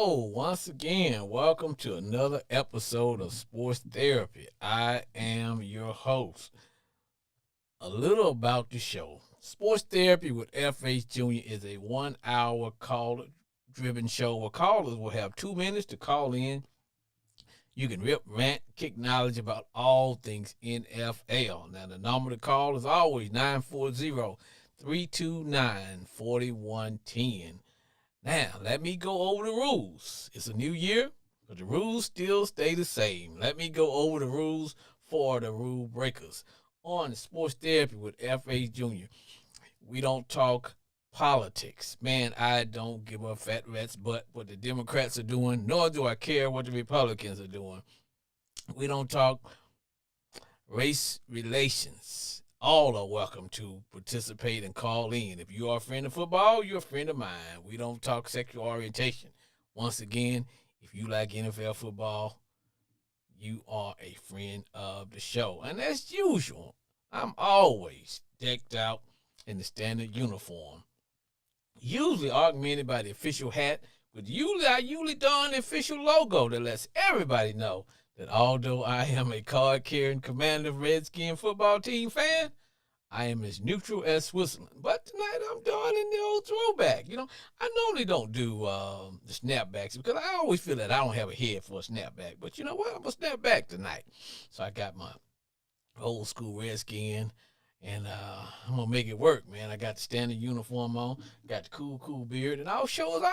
Once again, welcome to another episode of Sports Therapy. I am your host. A little about the show. Sports Therapy with FH Jr. is a 1 hour caller driven show where callers will have 2 minutes to call in. You can rip, rant, kick knowledge about all things NFL. Now, the number to call is always 940-329-4110. Now, let me go over the rules. It's a new year, but the rules still stay the same. Let me go over the rules for the rule breakers. On Sports Therapy with F.A. Jr., we don't talk politics. Man, I don't give a fat rat's butt what the Democrats are doing, nor do I care what the Republicans are doing. We don't talk race relations. All are welcome to participate and call in. If you are a friend of football, you're a friend of mine. We don't talk sexual orientation. Once again, if you like NFL football, you are a friend of the show. And as usual, I'm always decked out in the standard uniform, usually augmented by the official hat, but I usually don the official logo that lets everybody know that although I am a card-carrying Commander Redskin football team fan, I am as neutral as Switzerland. But tonight I'm doing the old throwback. I normally don't do the snapbacks because I always feel that I don't have a head for a snapback. But you know what? I'm going to snap back tonight. So I got my old school Redskin, and I'm going to make it work, man. I got the standard uniform on, got the cool beard, and our show is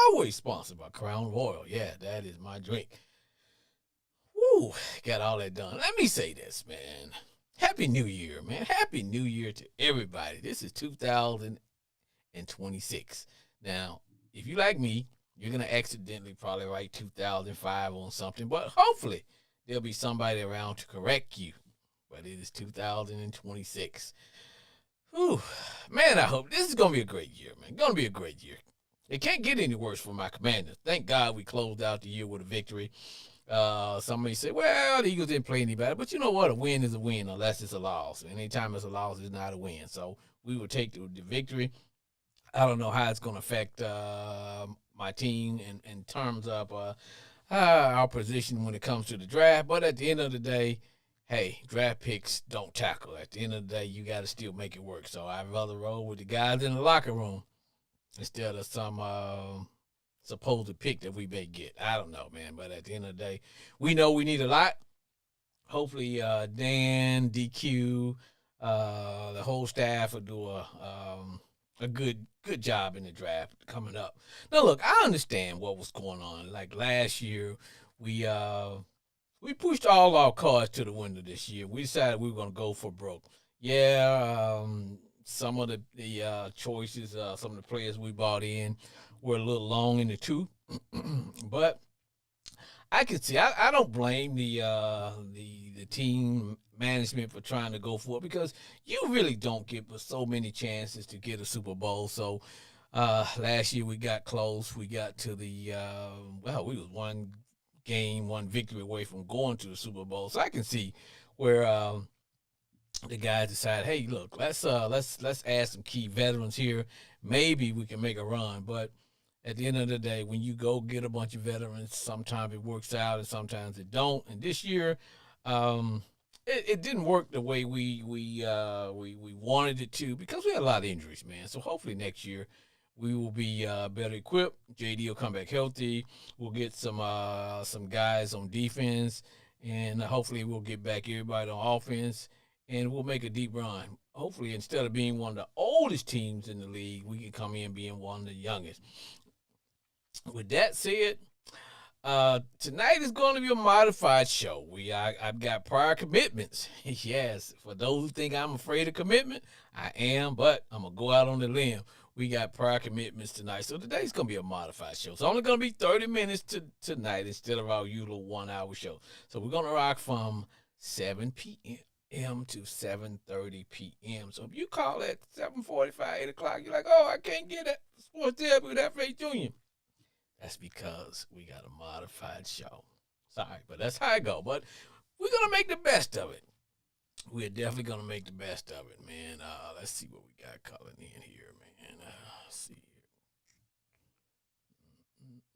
always sponsored by Crown Royal. Yeah, that is my drink. Woo, got all that done. Let me say this, man. Happy New Year, man. Happy New Year to everybody. This is 2026. Now, if you like me, you're going to accidentally probably write 2005 on something, but hopefully there'll be somebody around to correct you. But it is 2026. Whew. Man, I hope this is going to be a great year, man. Going to be a great year. It can't get any worse for my Commanders. Thank God we closed out the year with a victory. Somebody say, well, the Eagles didn't play any better. But you know what? A win is a win unless it's a loss. Anytime it's a loss, it's not a win. So we will take the victory. I don't know how it's going to affect my team in terms of our position when it comes to the draft. But at the end of the day, hey, draft picks don't tackle. At the end of the day, you got to still make it work. So I'd rather roll with the guys in the locker room instead of some supposed pick that we may get. I don't know, man. But at the end of the day, we know we need a lot. Hopefully, Dan, DQ, the whole staff will do a good job in the draft coming up. Now, look, I understand what was going on. Like last year, we pushed all our cards to the window this year. We decided we were going to go for broke. Yeah, some of the choices, some of the players we bought in were a little long in the tooth. But I can see, I don't blame the team management for trying to go for it because you really don't get so many chances to get a Super Bowl. So last year we got close. We got to the, we was one victory away from going to the Super Bowl. So I can see where the guys decided, hey, look, let's add some key veterans here. Maybe we can make a run. But at the end of the day, when you go get a bunch of veterans, sometimes it works out and sometimes it don't. And this year, it didn't work the way we wanted it to because we had a lot of injuries, man. So hopefully next year we will be better equipped. JD will come back healthy. We'll get some guys on defense, and hopefully we'll get back everybody on offense, and we'll make a deep run. Hopefully, instead of being one of the oldest teams in the league, we can come in being one of the youngest. With that said, tonight is going to be a modified show. I've got prior commitments. Yes, for those who think I'm afraid of commitment, I am, but I'm going to go out on the limb. We got prior commitments tonight. So today's going to be a modified show. It's only going to be 30 minutes tonight instead of our usual 1 hour show. So we're going to rock from 7 p.m. to 7:30 p.m. So if you call at 7:45, 8 o'clock, you're like, oh, I can't get it. Sports Therapy with F.A. Jr. That's because we got a modified show. Sorry, but that's how I go. But we're going to make the best of it. We're definitely going to make the best of it, man. Let's see what we got calling in here, man. Let's see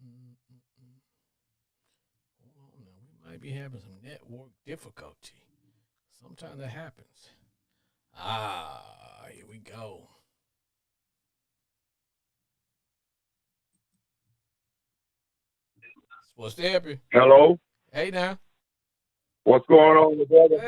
Hold on now. We might be having some network difficulty. Sometimes that happens. Here we go. Sports therapy. Hello, Hey now. what's going on, brother?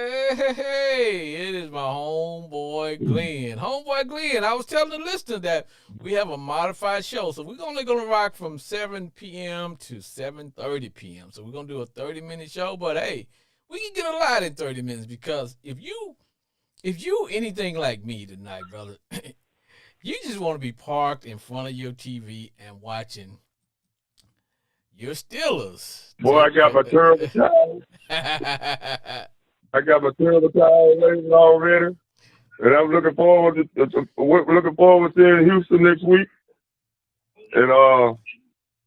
Hey, it is my homeboy Glenn. Homeboy Glenn, I was telling the listener that we have a modified show. So we're only gonna rock from 7 p.m. to 7:30 p.m. So we're gonna do a 30-minute show, but hey, we can get a lot in 30 minutes because if you anything like me tonight, brother, you just want to be parked in front of your TV and watching your Steelers. Boy, I got my terrible time. I got my terrible time waiting already, and I'm looking forward to seeing Houston next week. And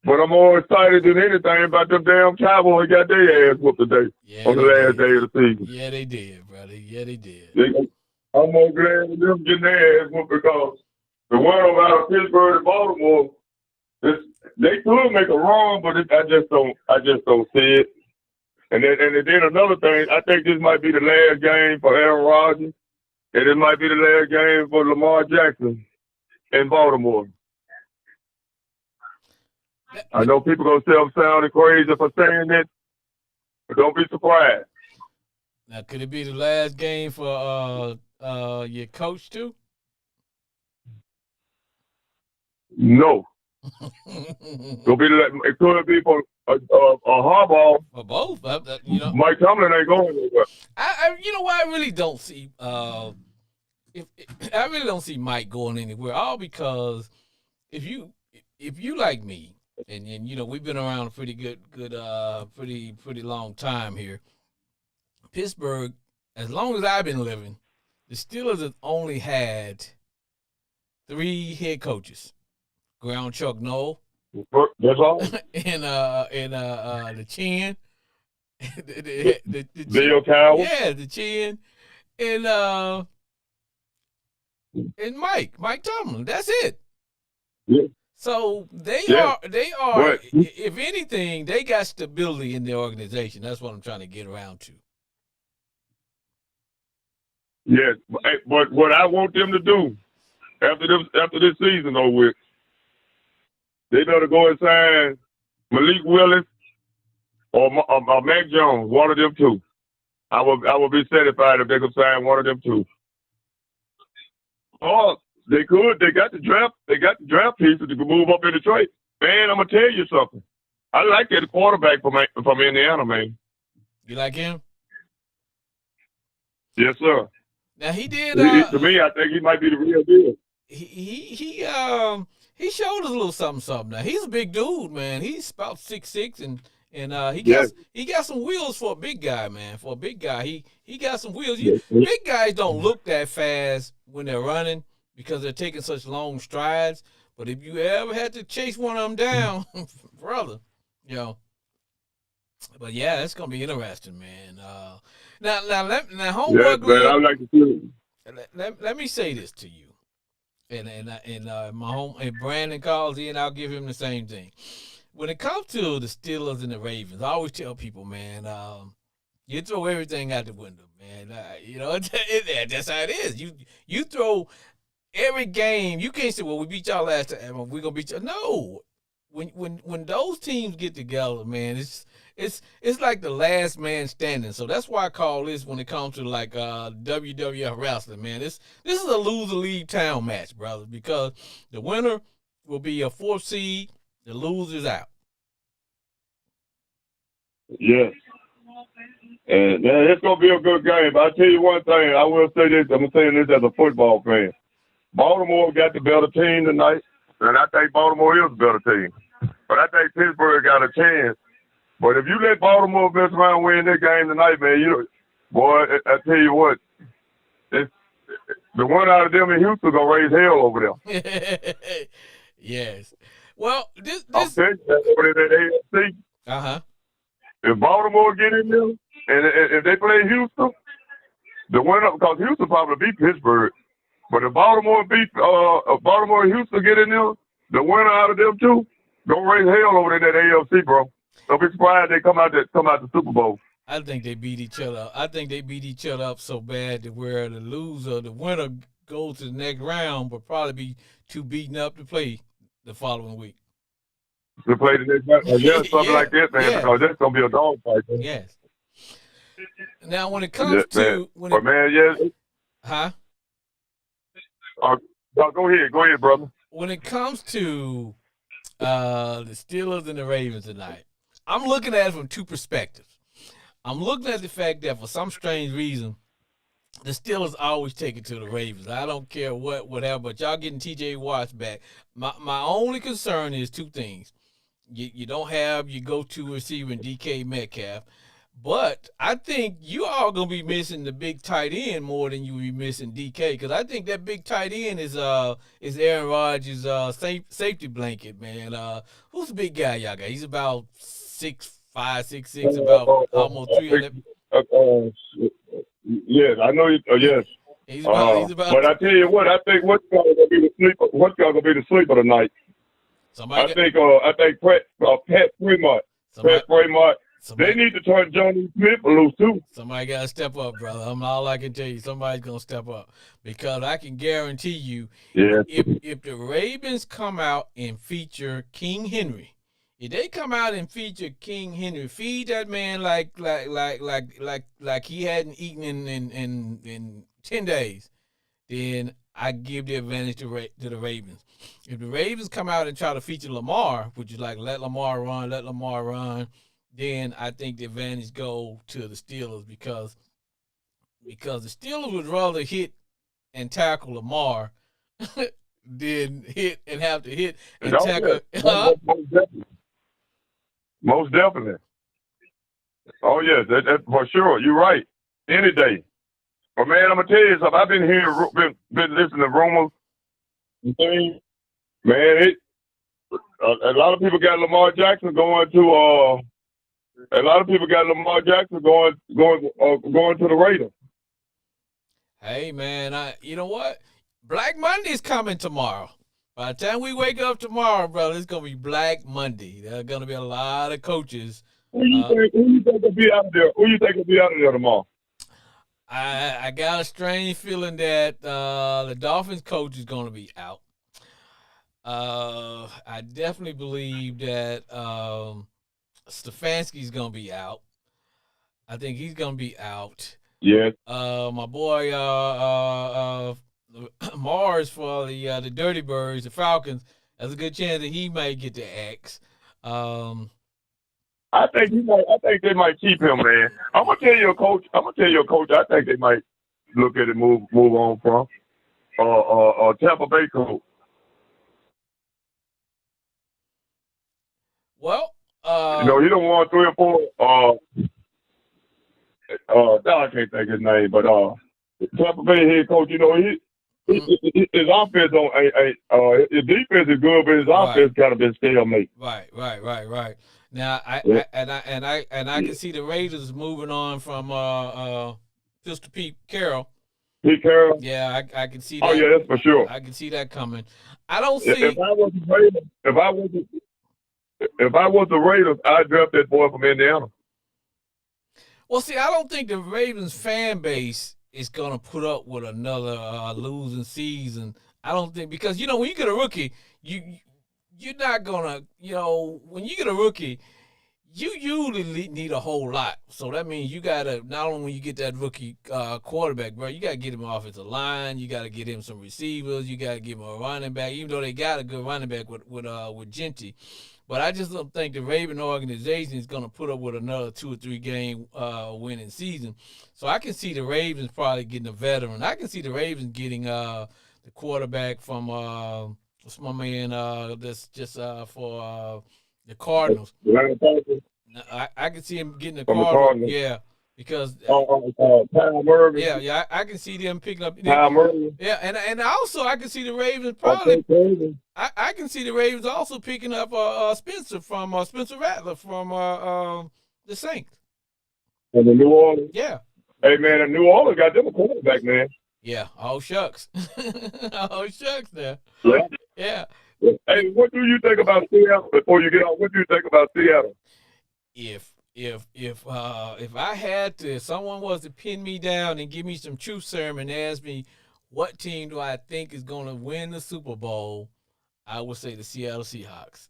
but I'm more excited than anything about them damn Cowboys got their ass whooped today Yeah, on the they last did. day of the season. Yeah, they did, brother. Yeah, they did. I'm more glad with them getting their ass whooped because the one out of Pittsburgh and Baltimore, they could make a run, but I just don't see it. And then another thing, I think this might be the last game for Aaron Rodgers, and it might be the last game for Lamar Jackson in Baltimore. I know people gonna say I'm sounding crazy for saying it, but don't be surprised. Now, could it be the last game for your coach too? No, it could be for a Harbaugh. For both, you know. Mike Tomlin ain't going anywhere. You know what? I really don't see. If I really don't see Mike going anywhere, all because if you like me, and you know we've been around a pretty pretty long time here. Pittsburgh, as long as I've been living, the Steelers have only had 3 head coaches: Ground Chuck Noll, That's all. and the Chin, the Bill Cowell. yeah, the Chin, and Mike Tomlin. That's it. Yeah. So they Yeah. are. But If anything, they got stability in their organization. That's what I'm trying to get around to. yes, but what I want them to do after this season over with, they better go and sign Malik Willis or Mac Jones, one of them two. I will be satisfied if they could sign one of them two. Or they could. They got the draft pieces to move up in the trade. Man, I'm gonna tell you something. I like that quarterback from Indiana, man. You like him? Yes, sir. Now he did. To me, I think he might be the real deal. He showed us a little something. Now he's a big dude, man. He's about 6'6", and Yes. he got some wheels for a big guy, man. For a big guy, he got some wheels. Yes. Big guys don't look that fast when they're running because they're taking such long strides. But if you ever had to chase one of them down, brother, you know. But yeah, it's gonna be interesting, man. Now, homeboy, Yes, man. I like to see it. let me say this to you, and my home and Brandon calls in, I'll give him the same thing. When it comes to the Steelers and the Ravens, I always tell people, man, you throw everything out the window, man. You know, that's how it is. You throw every game. You can't say, well, we beat y'all last time, we're gonna beat you. No, when those teams get together, man, it's like the last man standing. So that's why I call this, when it comes to like WWF wrestling, man. This is a loser leave town match, brother, because the winner will be a 4th seed. The loser's out. Yes. And it's gonna be a good game. But I'll tell you one thing. I will say this. I'm saying this as a football fan. Baltimore got the better team tonight, and I think Baltimore is a better team. But I think Pittsburgh got a chance. But if you let Baltimore mess around and win this game tonight, man, boy, I tell you what, it's the one out of them in Houston gonna raise hell over there. Yes. Well, this I'm telling you, over there at AFC. If Baltimore get in there and if they play Houston, the winner, because Houston probably beat Pittsburgh. But if Baltimore and Houston get in there, the winner out of them two, Go raise hell over there in that AFC, bro. Don't be surprised they come out the Super Bowl. I think they beat each other up. I think they beat each other up so bad that where the winner goes to the next round, but probably be too beaten up to play the following week. To play the next round. Yeah, something Yeah, like that, man, yeah, because that's gonna be a dog fight, man. yes. Now, when it Yeah, comes man. to But man, yeah. huh? No, go ahead, brother. When it comes to the Steelers and the Ravens tonight, I'm looking at it from two perspectives. I'm looking at the fact that for some strange reason, the Steelers always take it to the Ravens. I don't care whatever, but y'all getting T.J. Watts back. My only concern is two things. You don't have your go-to receiver in DK Metcalf, but I think you all gonna be missing the big tight end more than you will be missing DK, because I think that big tight end is Aaron Rodgers' safety blanket, man. Who's the big guy y'all got? He's about 6'5", 6'6", about almost 300. Yes, I know. Yes. He's about. But I tell you what, I think what's gonna be the sleeper. What's gonna be the sleeper tonight? I think Pat Fremont. Pat Fremont. They need to turn Johnny Smith loose too. Somebody got to step up, brother. I'm all I can tell you. Somebody's gonna step up, because I can guarantee you, if the Ravens come out and feature King Henry, if they come out and feature King Henry, feed that man like he hadn't eaten in 10 days, then I give the advantage to the Ravens. If the Ravens come out and try to feature Lamar, which is like let Lamar run, then I think the advantage go to the Steelers, because the Steelers would rather hit and tackle Lamar than hit and have to hit and tackle. Most definitely. Oh yes, that's for sure. You're right. Any day. But man, I'm gonna tell you something. I've been hearing, been listening to rumors and things. Man, a lot of people got Lamar Jackson going to. A lot of people got Lamar Jackson going to the Raiders. Hey man, you know what? Black Monday's coming tomorrow. By the time we wake up tomorrow, brother, it's gonna be Black Monday. There are gonna be a lot of coaches. Who you think will be out there? Who you think will be out of there tomorrow? I got a strange feeling that the Dolphins coach is gonna be out. I definitely believe that Stefanski's gonna be out. I think he's gonna be out. Yes. My boy Mars for the Dirty Birds, the Falcons. There's a good chance that he might get the X. I think they might keep him, man. I'm gonna tell you a coach. I think they might look at it, move on from Tampa Bay coach. Well, he don't want 3 or 4. I can't think his name, but Tampa Bay head coach. His offense his defense is good, but his offense kind of been stalemate. Right. Now I can see the Raiders moving on from Mr. Pete Carroll. Pete Carroll. Yeah, I can see that. Oh yeah, that's for sure. I can see that coming. I don't see. If I was the Raiders, I'd draft that boy from Indiana. Well, see, I don't think the Ravens fan base is going to put up with another losing season. I don't think, because, when you get a rookie, you're not going to, when you get a rookie, you usually need a whole lot. So that means you got to, not only when you get that rookie quarterback, bro, you got to get him an offensive line, you got to get him some receivers, you got to give him a running back, even though they got a good running back with Genty. But I just don't think the Raven organization is going to put up with another 2 or 3 game winning season. So I can see the Ravens probably getting a veteran. I can see the Ravens getting the quarterback from what's my man that's just for the Cardinals. I can see him getting the Cardinals. Yeah. Because I can see them picking up. Yeah, and also I can see the Ravens probably. I can see the Ravens also picking up Spencer Rattler from the Saints. And the New Orleans. Yeah. Hey man, the New Orleans got them a quarterback, man. Yeah. Oh shucks. Oh shucks, there. Yeah. Yeah. Hey, what do you think about Seattle before you get on? What do you think about Seattle? If I had to, if someone was to pin me down and give me some truth serum and ask me what team do I think is going to win the Super Bowl, I would say the Seattle Seahawks.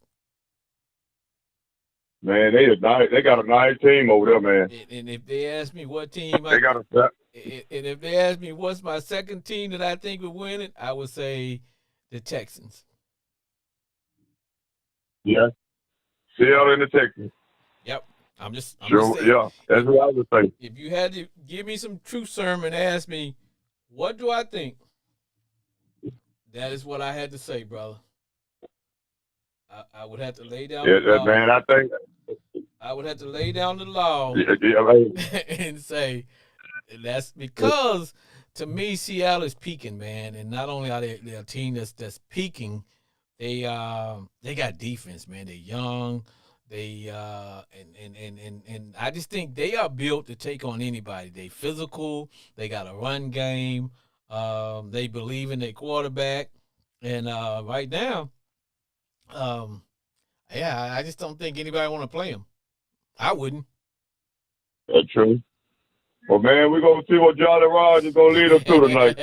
Man, they got a nice team over there, man. And if they ask me what team They got a and if they ask me what's my second team that I think would win it, I would say the Texans. yeah. Seattle and the Texans. Yep. I'm just Sure, saying. yeah. That's what I would say. If you had to give me some truth serum and ask me what do I think, that is what I had to say, brother. I would have to lay down the law. Man, I would have to lay down the law and say that's because to me Seattle is peaking, man, and not only are they a team that's peaking, they got defense, man. They're young, they and I just think they are built to take on anybody. They physical, they got a run game, they believe in their quarterback, and right now, yeah, I just don't think anybody want to play them. I wouldn't. That's true. Well, man, we're going to see what Johnny Rodgers is going to lead us to tonight.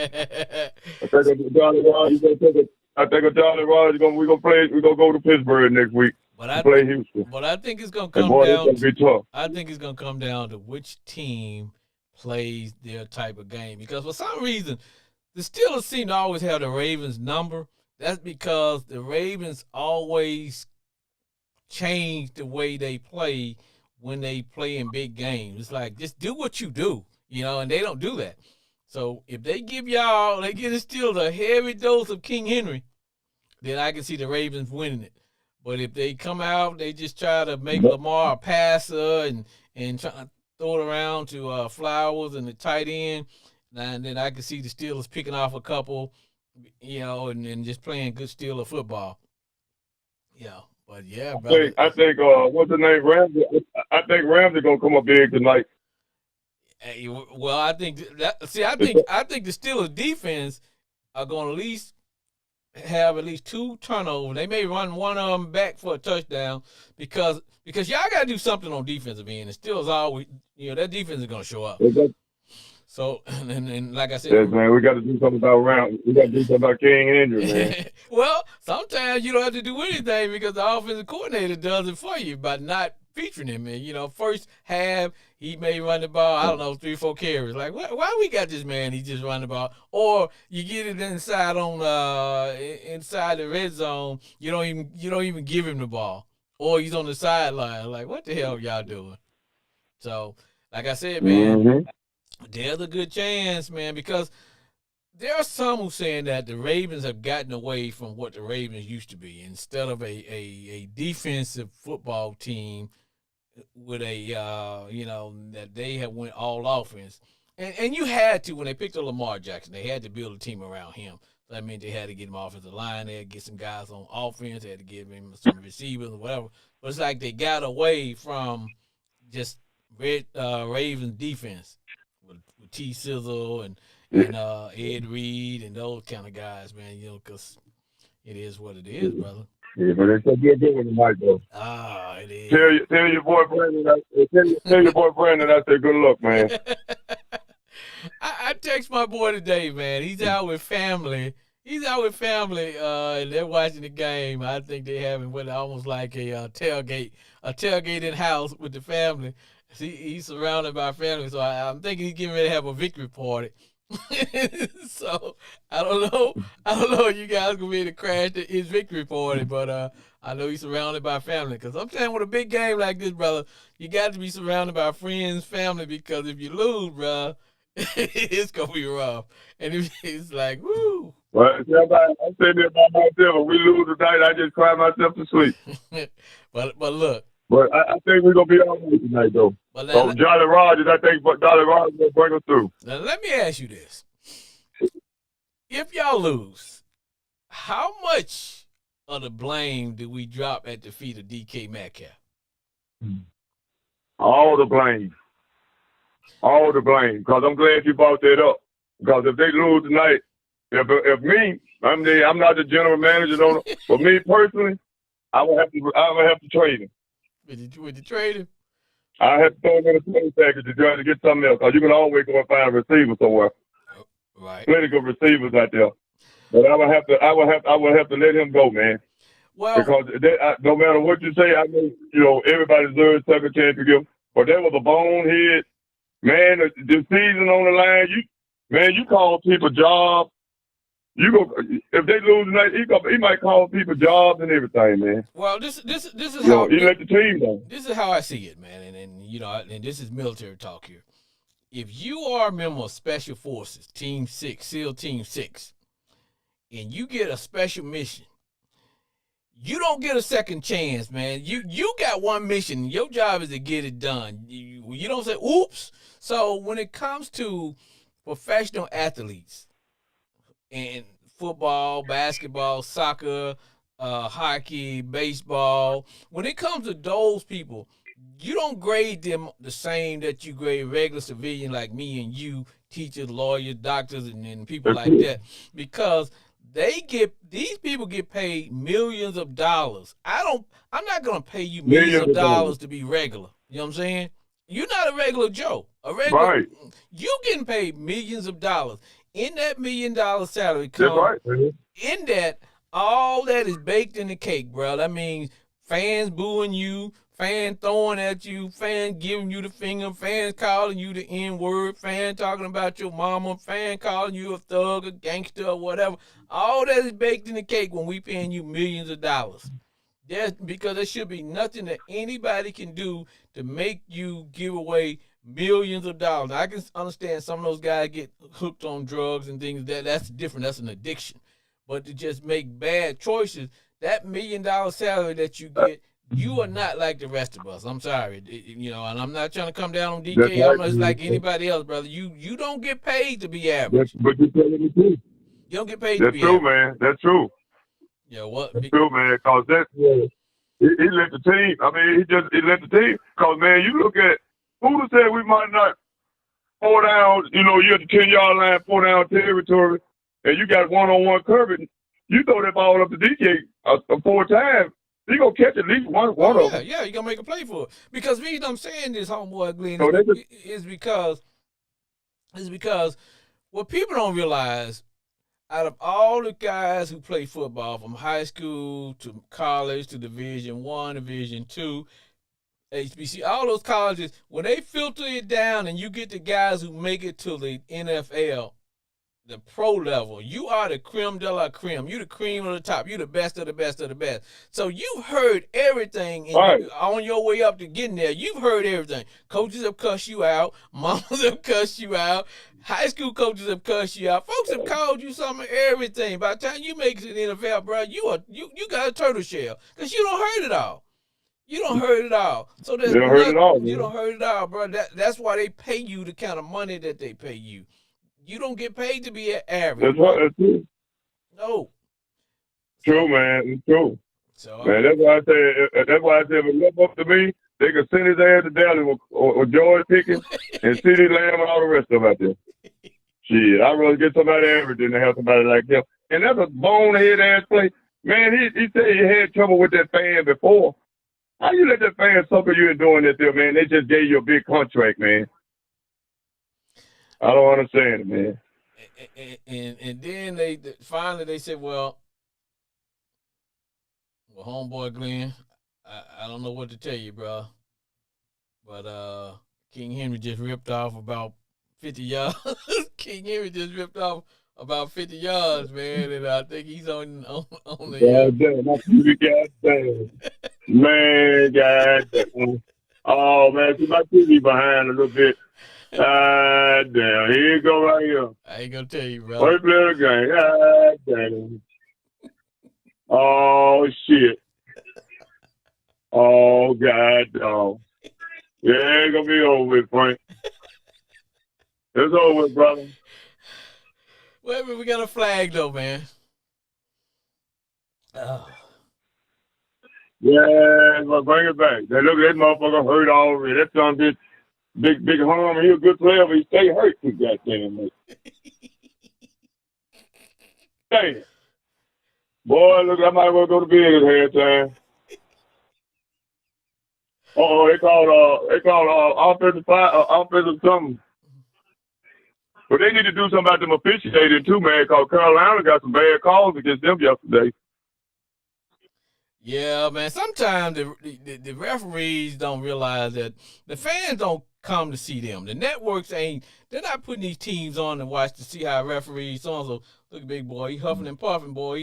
I think Johnny Rodgers we're going to go to Pittsburgh next week. Play Houston. But I think it's going to come down to, I think it's going to come down to which team plays their type of game. Because for some reason, the Steelers seem to always have the Ravens number. That's because the Ravens always change the way they play when they play in big games. It's like, just do what you do, and they don't do that. So if they give the Steelers a heavy dose of King Henry, then I can see the Ravens winning it. But if they come out, they just try to make Lamar a passer and try to throw it around to Flowers and the tight end, and then I can see the Steelers picking off a couple, and just playing good Steeler football. Yeah. But yeah, brother. I think what's the name, Ramsey? I think Ramsey gonna come up big tonight. Hey, well, I think the Steelers defense are gonna at least have at least 2 turnovers. They may run one of them back for a touchdown because y'all gotta do something on defensive end. The Steelers always, that defense is gonna show up. So, and like I said, yes, man, we got to do something about Round. We got to do something about King Andrew, man. Well, sometimes you don't have to do anything because the offensive coordinator does it for you by not featuring him. And, first half, he may run the ball, I don't know, 3 or 4 carries. Like, why we got this man? He just run the ball. Or you get it inside inside the red zone. You don't even give him the ball. Or he's on the sideline. Like, what the hell y'all doing? So, like I said, man, there's a good chance, man, because there are some who saying that the Ravens have gotten away from what the Ravens used to be. Instead of a defensive football team with that they have went all offense. And you had to, when they picked up Lamar Jackson, they had to build a team around him. So that meant they had to get him offensive line, they had to get some guys on offense, they had to give him some receivers or whatever. But it's like they got away from just Ravens defense. With T. Sizzle and Ed Reed and those kind of guys, man, because it is what it is, brother. Yeah, but it's a good one tonight, though. Ah, it is. Tell your boy Brandon. Tell your boy Brandon I said good luck, man. I text my boy today, man. He's out with family. And they're watching the game. I think they're having almost like a tailgate in house with the family. He's surrounded by family, so I'm thinking he's getting ready to have a victory party. So I don't know if you guys gonna be able to crash his victory party, but I know he's surrounded by family. Because I'm saying with a big game like this, brother, you got to be surrounded by friends, family. Because if you lose, bro, it's gonna be rough. And it's like, woo. Well, I'm saying this about myself. If we lose tonight, I just cry myself to sleep. but look. But I think we're going to be all right tonight, though. So Johnny Rodgers, I think Johnny Rodgers will bring us through. Now, let me ask you this. If y'all lose, how much of the blame do we drop at the feet of DK Metcalf? All the blame. All the blame. Because I'm glad you brought that up. Because if they lose tonight, if me, I'm not the general manager, don't. For me personally, I would have to trade him. Would you trade him? I have to throw him in a trade package to try to get something else. Cause you can always go and find a receiver somewhere. Right. Plenty good receivers out there. But I would have to let him go, man. Well, because no matter what you say, I mean, everybody deserves second chance to give. But that was a bonehead, man. The season on the line, you call people jobs. If they lose tonight, he might call people jobs and everything, man. Well, this is how he let the team down. This is how I see it, man, and this is military talk here. If you are a member of Special Forces, Team 6, SEAL Team 6, and you get a special mission, you don't get a second chance, man. You got one mission. Your job is to get it done. You don't say, oops. So when it comes to professional athletes in football, basketball, soccer, hockey, baseball, when it comes to those people, you don't grade them the same that you grade regular civilian like me and you, teachers, lawyers, doctors, and people like that, because these people get paid millions of dollars. I'm not gonna pay you millions of dollars to be regular. You know what I'm saying? You're not a regular Joe. Right. You getting paid millions of dollars. In that $1 million salary right, in that, all that is baked in the cake, bro. That means fans booing you, fans throwing at you, fans giving you the finger, fans calling you the N-word, fans talking about your mama, fans calling you a thug, a gangster, or whatever. All that is baked in the cake when we paying you millions of dollars. Because there should be nothing that anybody can do to make you give away millions of dollars. Now, I can understand some of those guys get hooked on drugs and things that's different. That's an addiction. But to just make bad choices, that $1 million salary that you get, you are not like the rest of us. I'm sorry, and I'm not trying to come down on DK. I'm just like anybody else, brother. You don't get paid to be average. But you're telling the truth. You don't get paid to be average. That's true, man. That's true. Yeah, what? That's true, man. Because he let the team. I mean, he let the team. Because, man, you look at who said we might not 4 down. You're at the 10-yard line, 4 down territory, and you got one-on-one coverage. You throw that ball up to DJ 4 times. He gonna catch at least one of them. Yeah, you gonna make a play for it. Because the reason I'm saying this, homeboy Glenn, is because what people don't realize, out of all the guys who play football from high school to college to Division I, Division II, HBC, all those colleges, when they filter it down and you get the guys who make it to the NFL, the pro level, you are the creme de la creme. You the cream of the top. You the best of the best of the best. So you've heard everything on your way up to getting there. You've heard everything. Coaches have cussed you out. Mamas have cussed you out. High school coaches have cussed you out. Folks have called you some of everything. By the time you make it to the NFL, bro, you got a turtle shell because you don't heard it all. You don't heard it all. So you don't heard it all, bro. That's why they pay you the kind of money that they pay you. You don't get paid to be average. That's right. That's true. No. True, man. It's true. So, man, that's why I say. That's why I say, if it left up to me, they could send his ass to Dallas or George Pickens and CeeDee Lamb and all the rest of them out there. Shit, I'd rather get somebody average than to have somebody like him. And that's a bonehead ass play. Man, he said he had trouble with that fan before. How you let that fan sucker you in doing this there, man? They just gave you a big contract, man. I don't understand it, man. And then they finally said, well, homeboy Glenn, I don't know what to tell you, bro, but King Henry just ripped off about 50 yards. King Henry just ripped off about 50 yards, man, and I think he's on the. Goddamn. Man, goddamn. Oh, man, see my TV behind a little bit. Damn, here you go right here. I ain't gonna tell you, bro. Wait, play the game. Damn. Oh, shit. Oh, God, dog. Yeah, it's gonna be over with, Frank. It's over with, brother. Wait a minute, we got a flag, though, man. Oh. Yeah, well, bring it back. Look at that motherfucker hurt already. That son did big harm. He a good player, but he stay hurt too goddamn much. Hey, boy, look, I might well go to bed at halftime. Oh, they called offensive something. But they need to do something about them officiating too, man, because Carolina got some bad calls against them yesterday. Yeah, man. Sometimes the referees don't realize that the fans don't come to see them. The networks they're not putting these teams on to watch to see how referees so look, big boy, he huffing and puffing, boy.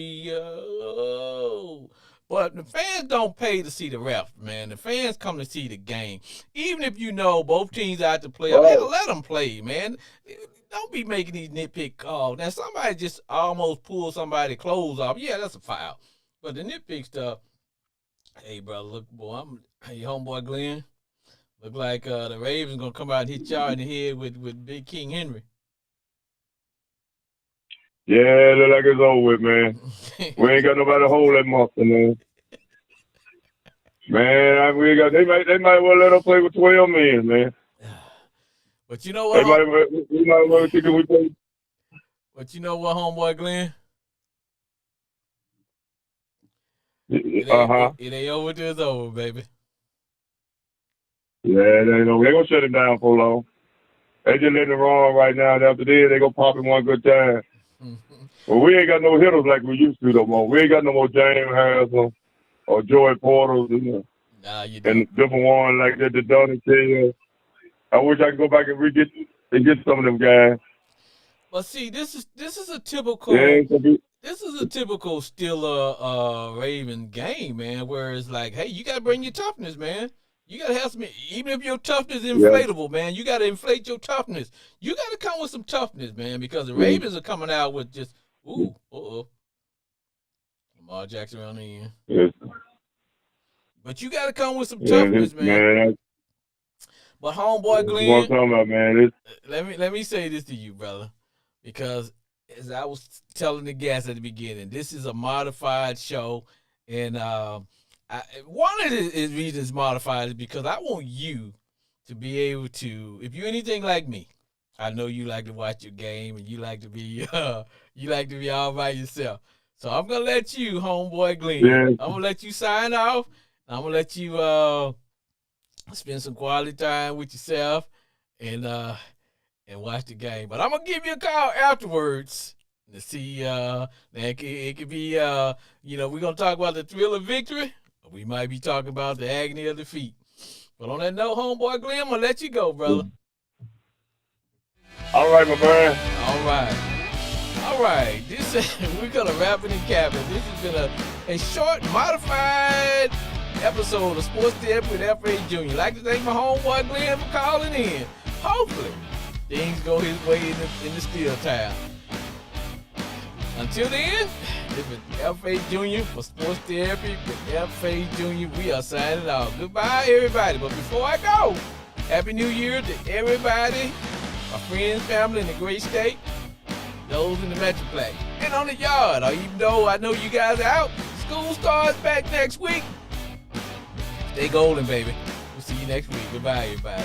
But the fans don't pay to see the ref, man. The fans come to see the game. Even if you know both teams out to play, Right. let them play, man. Don't be making these nitpick calls. Now, somebody just almost pulled somebody's clothes off. Yeah, that's a foul. But the nitpick stuff, hey, brother, look, boy, hey, homeboy Glenn, look like the Ravens going to come out and hit y'all in the head with Big King Henry. Yeah, look like it's over with, man. We ain't got nobody to hold that monster, man. Man, they might well let us play with 12 men, man. But you know what? We might well think we play. But you know what, homeboy Glenn? It ain't over till it's over, baby. Yeah, they gonna shut it down for long. They just letting it run right now. And after this, they gonna pop it one good time. Well, we ain't got no hitters like we used to no more. We ain't got no more James Harrison or Joey Porter, Nah, you and different ones like that. The Donnie Taylor. I wish I could go back and get some of them guys. But see, this is a typical. Yeah, this is a typical Steeler Raven game, man. Where it's like, hey, you gotta bring your toughness, man. You gotta have some. Even if your toughness is inflatable, man, you gotta inflate your toughness. You gotta come with some toughness, man, because the Ravens are coming out with just Lamar Jackson around the end. Yes. But you gotta come with some toughness, man. But homeboy Glenn, what I'm talking about, man. Let me say this to you, brother, because as I was telling the guys at the beginning, this is a modified show, and one of the reasons modified is because I want you to be able to, if you're anything like me, I know you like to watch your game and you like to be all by yourself. So I'm gonna let you, homeboy Glenn. Yeah. I'm gonna let you sign off. I'm gonna let you spend some quality time with yourself and watch the game. But I'm gonna give you a call afterwards to see. It could be we're gonna talk about the thrill of victory. Or we might be talking about the agony of defeat. But on that note, homeboy Glenn, I'm gonna let you go, brother. All right, my man. All right. We're gonna wrap it and cap it. This has been a short, modified episode of Sports Therapy with F.A. Jr. I'd like to thank my homeboy Glenn for calling in. Hopefully, things go his way in the steel time. Until then, this is F.A. Jr. for Sports Therapy with F.A. Jr. We are signing off. Goodbye, everybody. But before I go, Happy New Year to everybody, my friends, family in the great state, those in the Metroplex, and on the yard. Or even though I know you guys are out, school starts back next week. Stay golden, baby. We'll see you next week. Goodbye, everybody.